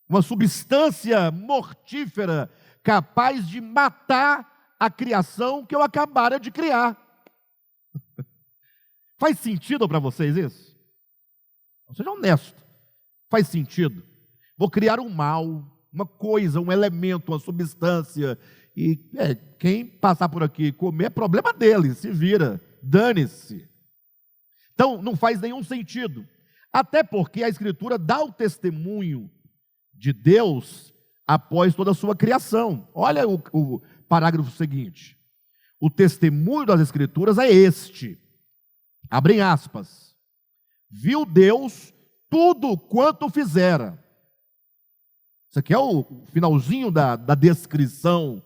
uma substância mortífera, capaz de matar a criação que eu acabara de criar. Faz sentido para vocês isso? Seja honesto. Faz sentido? Vou criar um mal, uma coisa, um elemento, uma substância, e quem passar por aqui e comer é problema dele, se vira, dane-se. Então, não faz nenhum sentido. Até porque a Escritura dá o testemunho de Deus após toda a sua criação. Olha o parágrafo seguinte. O testemunho das Escrituras é este. Abrem aspas. Viu Deus tudo quanto fizera. Isso aqui é o finalzinho da descrição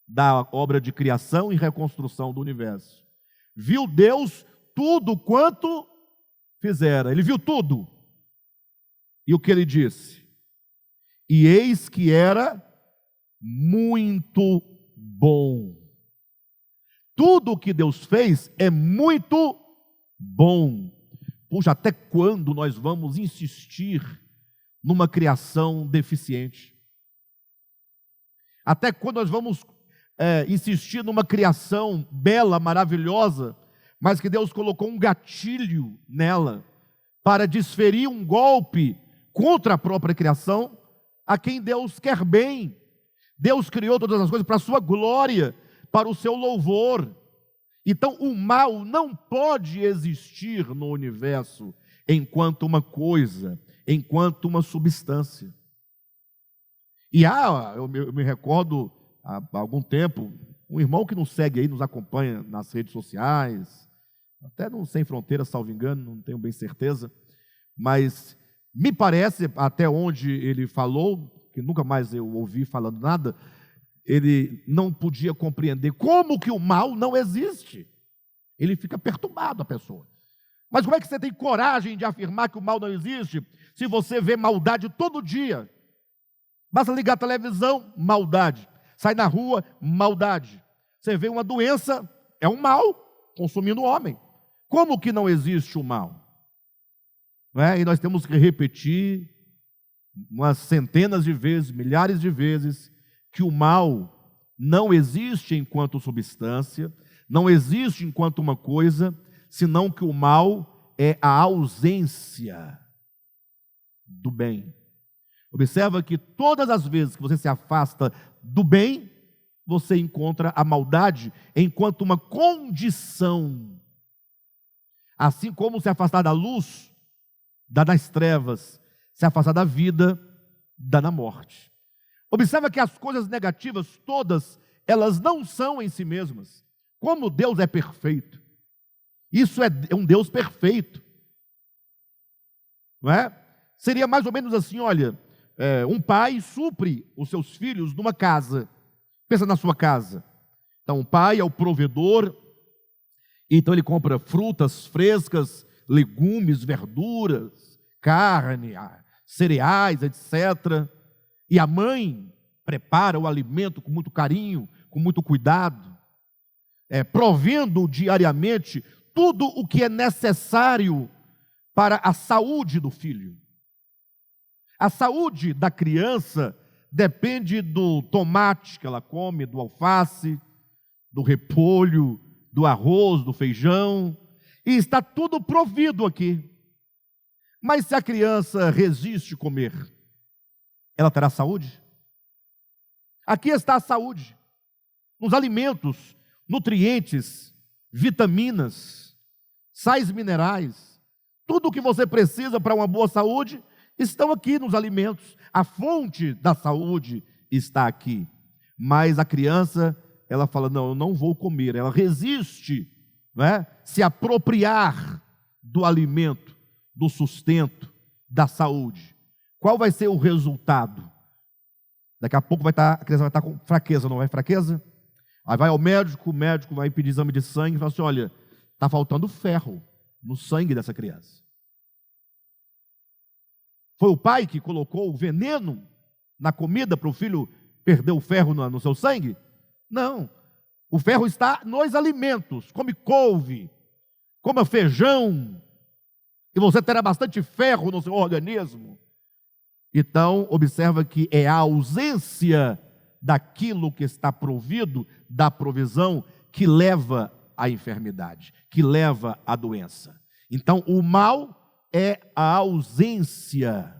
da obra de criação e reconstrução do universo. Viu Deus tudo quanto fizera. Ele viu tudo. E o que ele disse? E eis que era muito bom. Tudo o que Deus fez é muito bom. Puxa, até quando nós vamos insistir numa criação deficiente? Até quando nós vamos insistir numa criação bela, maravilhosa, mas que Deus colocou um gatilho nela para desferir um golpe contra a própria criação, a quem Deus quer bem. Deus criou todas as coisas para a sua glória, para o seu louvor. Então o mal não pode existir no universo enquanto uma coisa, enquanto uma substância. E eu me recordo, há algum tempo, um irmão que nos segue aí, nos acompanha nas redes sociais, até no Sem Fronteiras, salvo engano, não tenho bem certeza, mas me parece, até onde ele falou, que nunca mais eu ouvi falando nada, ele não podia compreender como que o mal não existe. Ele fica perturbado, a pessoa. Mas como é que você tem coragem de afirmar que o mal não existe, se você vê maldade todo dia? Basta ligar a televisão, maldade. Sai na rua, maldade. Você vê uma doença, é um mal consumindo o homem. Como que não existe o mal? Não é? E nós temos que repetir umas centenas de vezes, milhares de vezes, que o mal não existe enquanto substância, não existe enquanto uma coisa, senão que o mal é a ausência do bem. Observa que todas as vezes que você se afasta do bem, você encontra a maldade enquanto uma condição. Assim como se afastar da luz, dá nas trevas, se afastar da vida, dá na morte. Observa que as coisas negativas todas, elas não são em si mesmas. Como Deus é perfeito. Isso é um Deus perfeito. Não é? Seria mais ou menos assim, olha, um pai supre os seus filhos numa casa. Pensa na sua casa. Então o pai é o provedor, então ele compra frutas frescas, legumes, verduras, carne, cereais, etc. E a mãe prepara o alimento com muito carinho, com muito cuidado, provendo diariamente tudo o que é necessário para a saúde do filho. A saúde da criança depende do tomate que ela come, do alface, do repolho, do arroz, do feijão, e está tudo provido aqui. Mas se a criança resiste a comer, ela terá saúde? Aqui está a saúde, nos alimentos, nutrientes, vitaminas, sais minerais, tudo o que você precisa para uma boa saúde estão aqui nos alimentos. A fonte da saúde está aqui. Mas a criança, ela fala, não, eu não vou comer. Ela resiste, não é? Se apropriar do alimento, do sustento, da saúde. Qual vai ser o resultado? Daqui a pouco a criança vai estar com fraqueza, não é fraqueza? Aí vai ao médico, o médico vai pedir exame de sangue e fala assim, olha, está faltando ferro no sangue dessa criança. Foi o pai que colocou o veneno na comida para o filho perder o ferro no seu sangue? Não. O ferro está nos alimentos. Come couve, coma feijão, e você terá bastante ferro no seu organismo. Então, observa que é a ausência daquilo que está provido, da provisão, que leva à enfermidade, que leva à doença. Então, o mal é a ausência.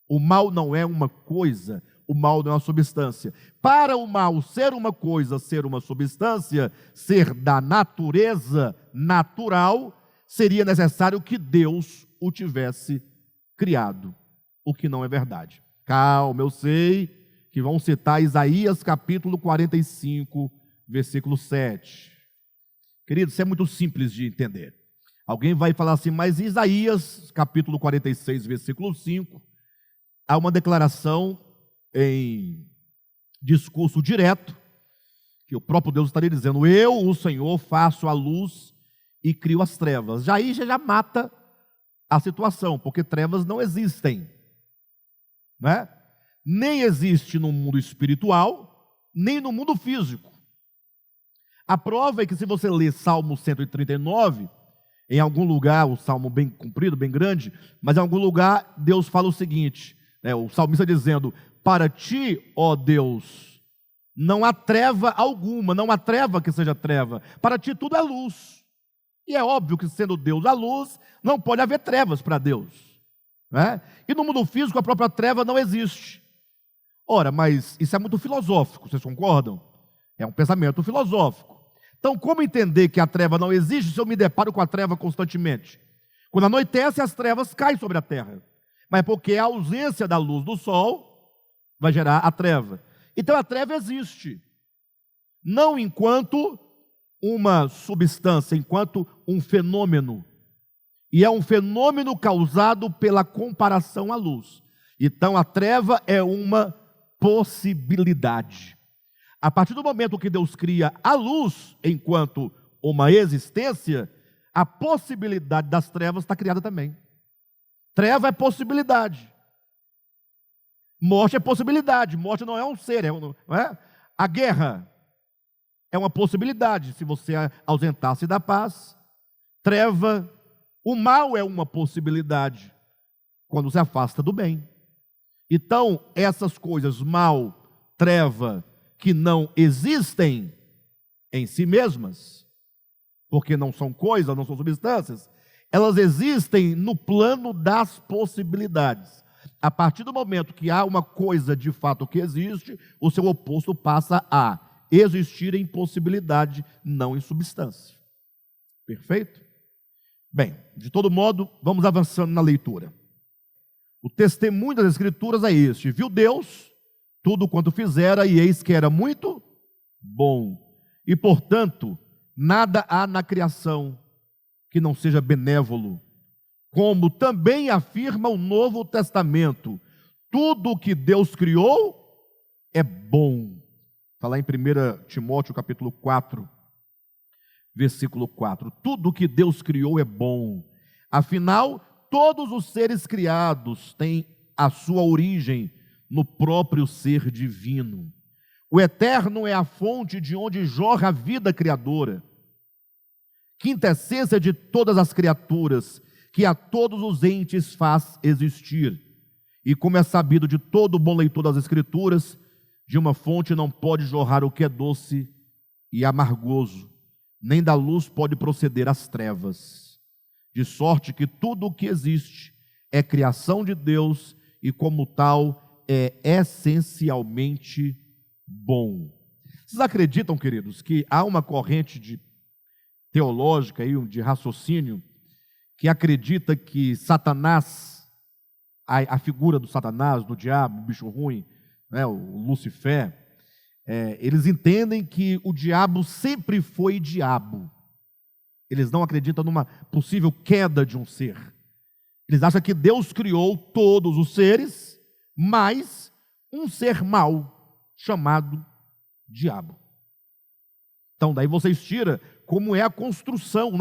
O mal não é uma coisa, o mal não é uma substância. Para o mal ser uma coisa, ser uma substância, ser da natureza natural, seria necessário que Deus o tivesse criado, o que não é verdade. Calma, eu sei que vão citar Isaías capítulo 45, versículo 7. Querido, isso é muito simples de entender. Alguém vai falar assim, mas Isaías, capítulo 46, versículo 5, há uma declaração em discurso direto, que o próprio Deus estaria dizendo, eu, o Senhor, faço a luz e crio as trevas. Já aí já mata a situação, porque trevas não existem, né? Nem existe no mundo espiritual, nem no mundo físico. A prova é que se você ler Salmo 139, em algum lugar, o salmo bem comprido, bem grande, mas em algum lugar Deus fala o seguinte, o salmista dizendo, para ti, ó Deus, Não há treva alguma, não há treva que seja treva. Para ti tudo é luz. E é óbvio que, sendo Deus a luz, não pode haver trevas para Deus, né? E no mundo físico a própria treva não existe. Ora, mas isso é muito filosófico, vocês concordam? É um pensamento filosófico. Então, como entender que a treva não existe se eu me deparo com a treva constantemente? Quando anoitece, as trevas caem sobre a terra. Mas é porque a ausência da luz do sol vai gerar a treva. Então a treva existe. Não enquanto uma substância, enquanto um fenômeno. E é um fenômeno causado pela comparação à luz. Então a treva é uma possibilidade. A partir do momento que Deus cria a luz enquanto uma existência, a possibilidade das trevas está criada também. Treva é possibilidade. Morte é possibilidade. Morte não é um ser, não é? A guerra é uma possibilidade. Se você ausentar-se da paz, treva, o mal é uma possibilidade quando se afasta do bem. Então, essas coisas, mal, treva, que não existem em si mesmas, porque não são coisas, não são substâncias, elas existem no plano das possibilidades. A partir do momento que há uma coisa de fato que existe, o seu oposto passa a existir em possibilidade, não em substância. Perfeito? Bem, de todo modo, vamos avançando na leitura. O testemunho das Escrituras é este: viu Deus tudo quanto fizera, e eis que era muito bom. E, portanto, nada há na criação que não seja benévolo. Como também afirma o Novo Testamento, tudo o que Deus criou é bom. Está lá em 1 Timóteo capítulo 4, versículo 4. Tudo o que Deus criou é bom. Afinal, todos os seres criados têm a sua origem no próprio ser divino. O Eterno é a fonte de onde jorra a vida criadora, quintessência de todas as criaturas, que a todos os entes faz existir. E como é sabido de todo bom leitor das Escrituras, de uma fonte não pode jorrar o que é doce e amargoso, nem da luz pode proceder as trevas. De sorte que tudo o que existe é criação de Deus e, como tal, é essencialmente bom. Vocês acreditam, queridos, que há uma corrente teológica, de raciocínio, que acredita que Satanás, a figura do Satanás, do diabo, o bicho ruim, né, o Lucifer, eles entendem que o diabo sempre foi diabo. Eles não acreditam numa possível queda de um ser. Eles acham que Deus criou todos os seres, mais um ser mau, chamado diabo. Então, daí vocês tiram como é a construção,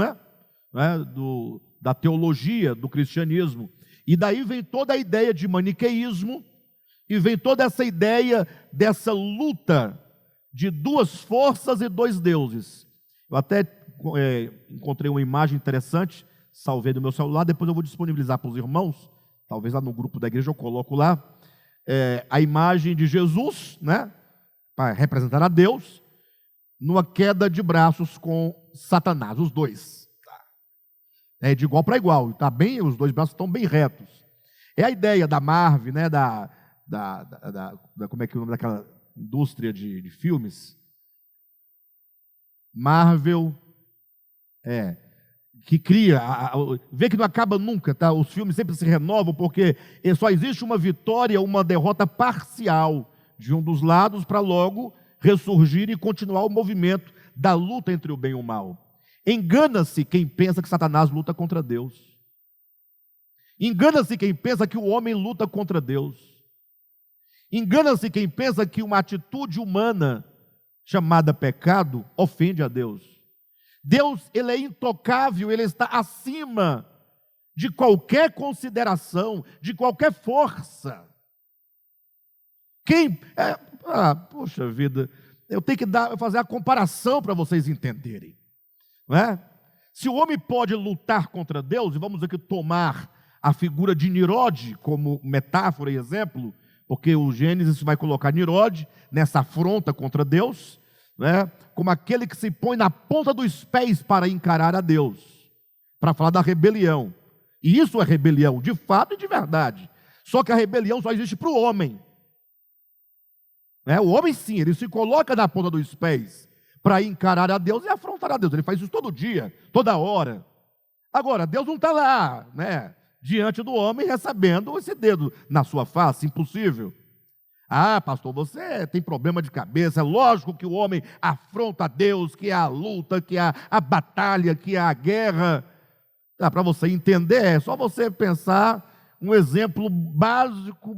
da teologia, do cristianismo. E daí vem toda a ideia de maniqueísmo, e vem toda essa ideia dessa luta de duas forças e dois deuses. Eu até encontrei uma imagem interessante, salvei no meu celular, depois eu vou disponibilizar para os irmãos, talvez lá no grupo da igreja eu coloco lá, a imagem de Jesus, para representar a Deus, numa queda de braços com Satanás, os dois. É de igual para igual, tá bem, os dois braços estão bem retos. É a ideia da Marvel, como é que é o nome daquela indústria de filmes? Marvel, que cria, vê que não acaba nunca, tá? Os filmes sempre se renovam, porque só existe uma vitória, uma derrota parcial de um dos lados, para logo ressurgir e continuar o movimento da luta entre o bem e o mal. Engana-se quem pensa que Satanás luta contra Deus. Engana-se quem pensa que o homem luta contra Deus. Engana-se quem pensa que uma atitude humana chamada pecado ofende a Deus. Deus, ele é intocável, ele está acima de qualquer consideração, de qualquer força. Poxa vida, eu tenho que fazer a comparação para vocês entenderem. Não é? Se o homem pode lutar contra Deus, e vamos aqui tomar a figura de Nirode como metáfora e exemplo, Porque o Gênesis vai colocar Nimrod nessa afronta contra Deus, né, como aquele que se põe na ponta dos pés para encarar a Deus, para falar da rebelião. E isso é rebelião, de fato e de verdade. Só que a rebelião só existe para o homem. O homem sim, ele se coloca na ponta dos pés para encarar a Deus e afrontar a Deus. Ele faz isso todo dia, toda hora. Agora, Deus não está lá, diante do homem recebendo esse dedo na sua face, impossível. Ah, pastor, você tem problema de cabeça. É lógico que o homem afronta a Deus, que há a luta, que há a batalha, que há a guerra. Para você entender, é só você pensar um exemplo básico,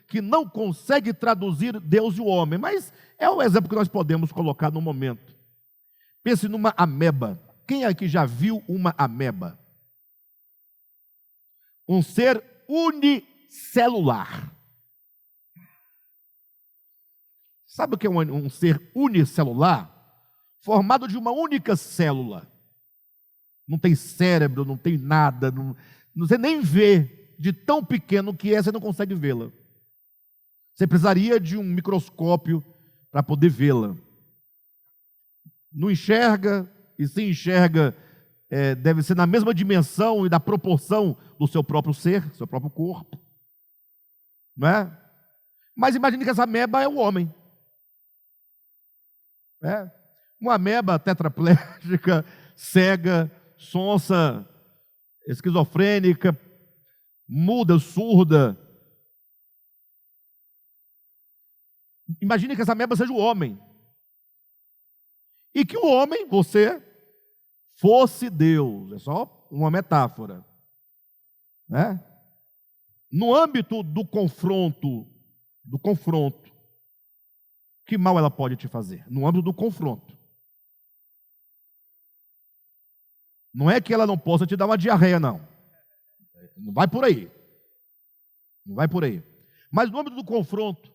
que não consegue traduzir Deus e o homem, mas é o exemplo que nós podemos colocar no momento. Pense numa ameba. Quem aqui já viu uma ameba? Um ser unicelular. Sabe o que é um ser unicelular? Formado de uma única célula. Não tem cérebro, não tem nada, você nem vê, de tão pequeno que é, você não consegue vê-la. Você precisaria de um microscópio para poder vê-la. Não enxerga, e se enxerga, deve ser na mesma dimensão e da proporção do seu próprio ser, seu próprio corpo. Não é? Mas imagine que essa ameba é o homem. Uma ameba tetraplégica, cega, sonsa, esquizofrênica, muda, surda. Imagine que essa ameba seja o homem. E que o homem, você, fosse Deus. É só uma metáfora. No âmbito do confronto, que mal ela pode te fazer? No âmbito do confronto. Não é que ela não possa te dar uma diarreia, não. Não vai por aí. Não vai por aí. Mas no âmbito do confronto,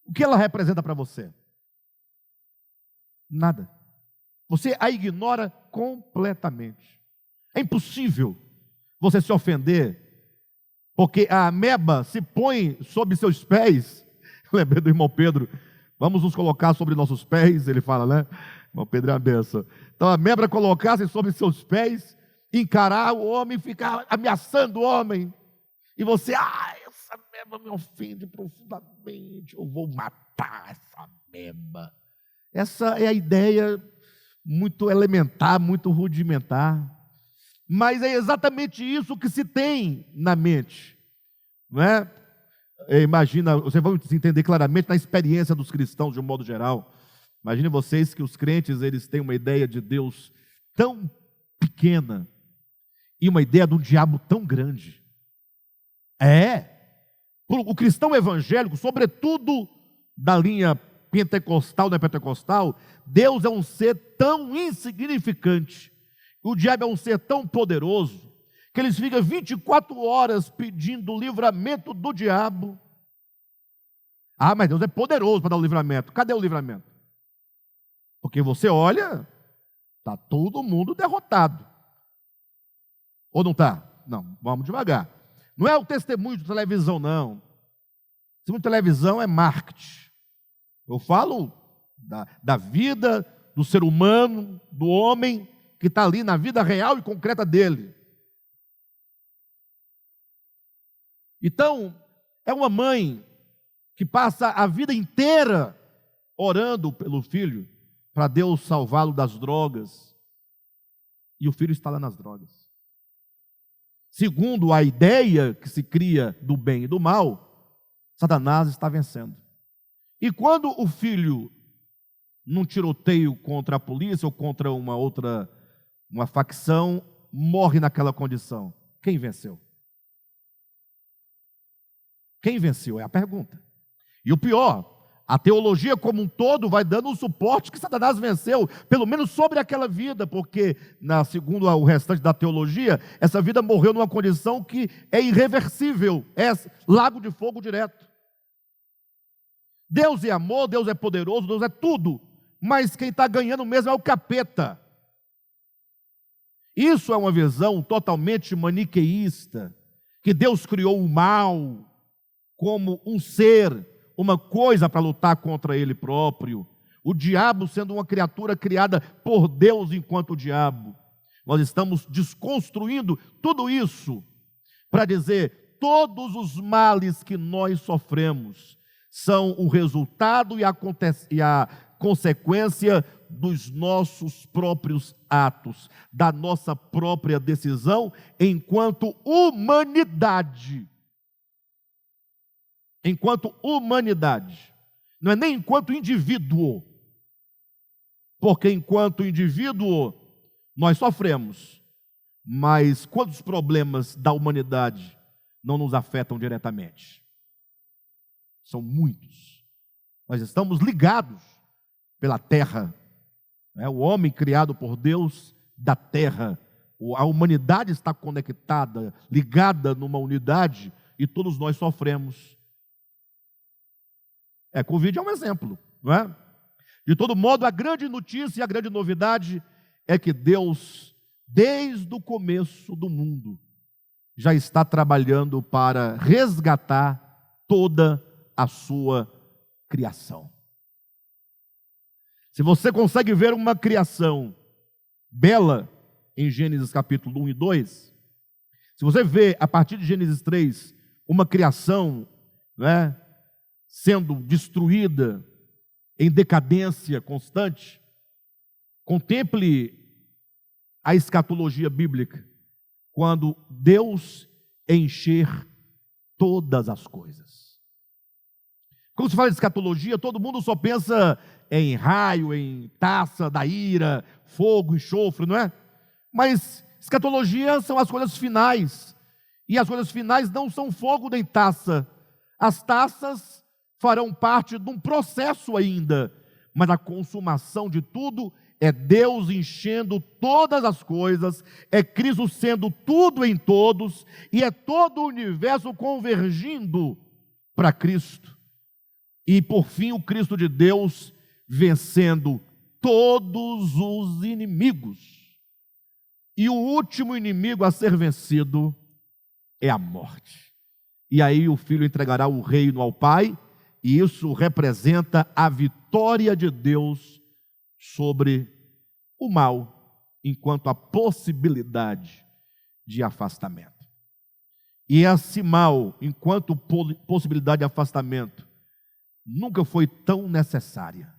o que ela representa para você? Nada. Você a ignora completamente. É impossível você se ofender, porque a ameba se põe sob seus pés. Lembrei do irmão Pedro. Vamos nos colocar sobre nossos pés, ele fala, né? Irmão Pedro é uma benção. Então a ameba colocar-se sobre seus pés, encarar o homem, ficar ameaçando o homem. E você, essa ameba me ofende profundamente, eu vou matar essa ameba. Essa é a ideia muito elementar, muito rudimentar. Mas é exatamente isso que se tem na mente. Não é? Imagina, você vai entender claramente na experiência dos cristãos de um modo geral. Imagine vocês que os crentes, eles têm uma ideia de Deus tão pequena e uma ideia de um diabo tão grande. O cristão evangélico, sobretudo da linha pentecostal, neopentecostal, Deus é um ser tão insignificante, o diabo é um ser tão poderoso, que eles ficam 24 horas pedindo o livramento do diabo. Mas Deus é poderoso para dar o livramento. Cadê o livramento? Porque você olha, está todo mundo derrotado. Ou não está? Não, vamos devagar. Não é o testemunho de televisão, não. Testemunho de televisão é marketing. Eu falo da vida do ser humano, do homem, que está ali na vida real e concreta dele. Então, é uma mãe que passa a vida inteira orando pelo filho, para Deus salvá-lo das drogas, e o filho está lá nas drogas. Segundo a ideia que se cria do bem e do mal, Satanás está vencendo. E quando o filho, num tiroteio contra a polícia ou contra uma facção, morre naquela condição, quem venceu? Quem venceu? É a pergunta. E o pior, a teologia como um todo vai dando o suporte que Satanás venceu, pelo menos sobre aquela vida, porque, segundo o restante da teologia, essa vida morreu numa condição que é irreversível, é lago de fogo direto. Deus é amor, Deus é poderoso, Deus é tudo, mas quem está ganhando mesmo é o capeta. Isso é uma visão totalmente maniqueísta, que Deus criou o mal como um ser, uma coisa para lutar contra ele próprio. O diabo sendo uma criatura criada por Deus enquanto diabo. Nós estamos desconstruindo tudo isso para dizer: todos os males que nós sofremos são o resultado e a consequência dos nossos próprios atos, da nossa própria decisão enquanto humanidade. Enquanto humanidade. Não é nem enquanto indivíduo. Porque enquanto indivíduo nós sofremos, mas quantos problemas da humanidade não nos afetam diretamente? São muitos. Nós estamos ligados pela terra, né? O homem criado por Deus da terra, a humanidade está conectada, ligada numa unidade, e todos nós sofremos. Covid é um exemplo, não é? De todo modo, a grande notícia e a grande novidade é que Deus, desde o começo do mundo, já está trabalhando para resgatar toda a sua criação. Se você consegue ver uma criação bela em Gênesis capítulo 1 e 2, se você vê a partir de Gênesis 3 uma criação, né, sendo destruída em decadência constante, contemple a escatologia bíblica, quando Deus encher todas as coisas. Quando se fala de escatologia, todo mundo só pensa em raio, em taça da ira, fogo, enxofre, não é? Mas escatologia são as coisas finais, e as coisas finais não são fogo nem taça. As taças farão parte de um processo ainda, mas a consumação de tudo é Deus enchendo todas as coisas, é Cristo sendo tudo em todos, e é todo o universo convergindo para Cristo. E por fim o Cristo de Deus vencendo todos os inimigos. E o último inimigo a ser vencido é a morte. E aí o Filho entregará o reino ao Pai, e isso representa a vitória de Deus sobre o mal, enquanto a possibilidade de afastamento. E esse mal, enquanto possibilidade de afastamento, nunca foi tão necessária.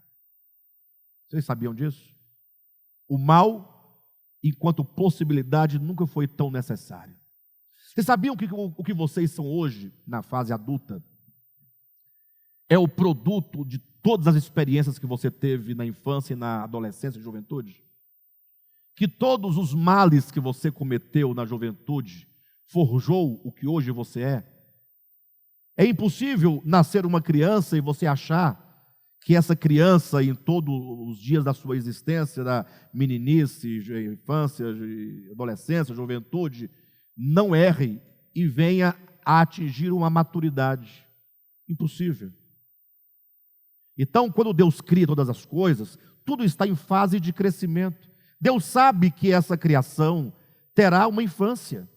Vocês sabiam disso? O mal, enquanto possibilidade, nunca foi tão necessário. Vocês sabiam que o que vocês são hoje, na fase adulta, é o produto de todas as experiências que você teve na infância e na adolescência e juventude? Que todos os males que você cometeu na juventude forjou o que hoje você é? É impossível nascer uma criança e você achar que essa criança, em todos os dias da sua existência, da meninice, infância, adolescência, juventude, não erre e venha a atingir uma maturidade. Impossível. Então, quando Deus cria todas as coisas, tudo está em fase de crescimento. Deus sabe que essa criação terá uma infância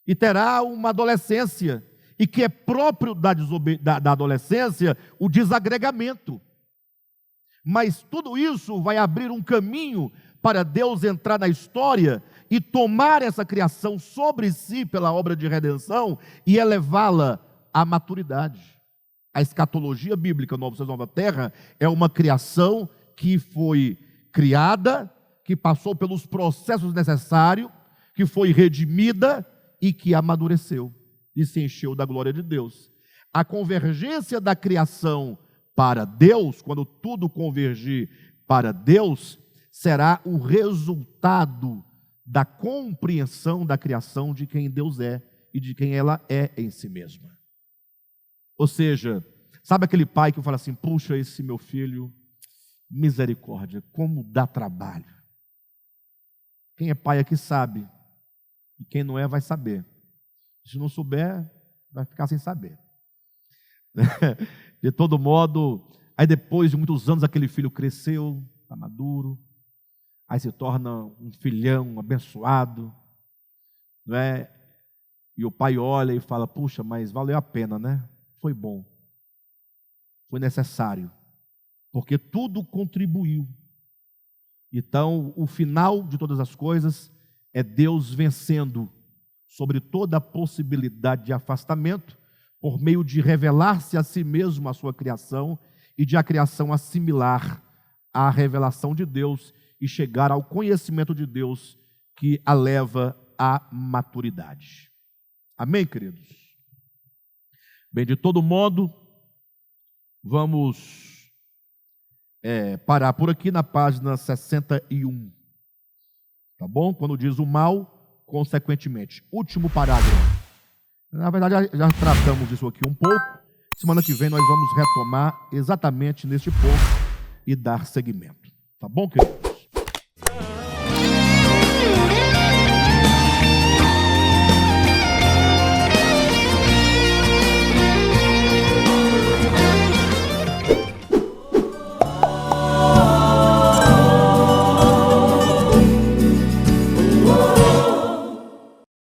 e terá uma adolescência, e que é próprio da adolescência o desagregamento. Mas tudo isso vai abrir um caminho para Deus entrar na história e tomar essa criação sobre si pela obra de redenção e elevá-la à maturidade. A escatologia bíblica, Novo Céu e Nova Terra, é uma criação que foi criada, que passou pelos processos necessários, que foi redimida e que amadureceu e se encheu da glória de Deus. A convergência da criação para Deus, quando tudo convergir para Deus, será o resultado da compreensão da criação de quem Deus é e de quem ela é em si mesma. Ou seja, sabe aquele pai que fala assim: puxa, esse meu filho, misericórdia, como dá trabalho. Quem é pai aqui sabe, e quem não é vai saber. Se não souber, vai ficar sem saber. De todo modo, aí depois de muitos anos aquele filho cresceu, está maduro, aí se torna um filhão abençoado, não é? E o pai olha e fala: puxa, mas valeu a pena, né? Foi bom, foi necessário, porque tudo contribuiu. Então, o final de todas as coisas é Deus vencendo sobre toda a possibilidade de afastamento, por meio de revelar-se a si mesmo à sua criação e de a criação assimilar a revelação de Deus e chegar ao conhecimento de Deus que a leva à maturidade. Amém, queridos? Bem, de todo modo, vamos parar por aqui na página 61. Tá bom? Quando diz o mal, consequentemente. Último parágrafo. Na verdade, já tratamos isso aqui um pouco. Semana que vem nós vamos retomar exatamente neste ponto e dar seguimento. Tá bom, querido?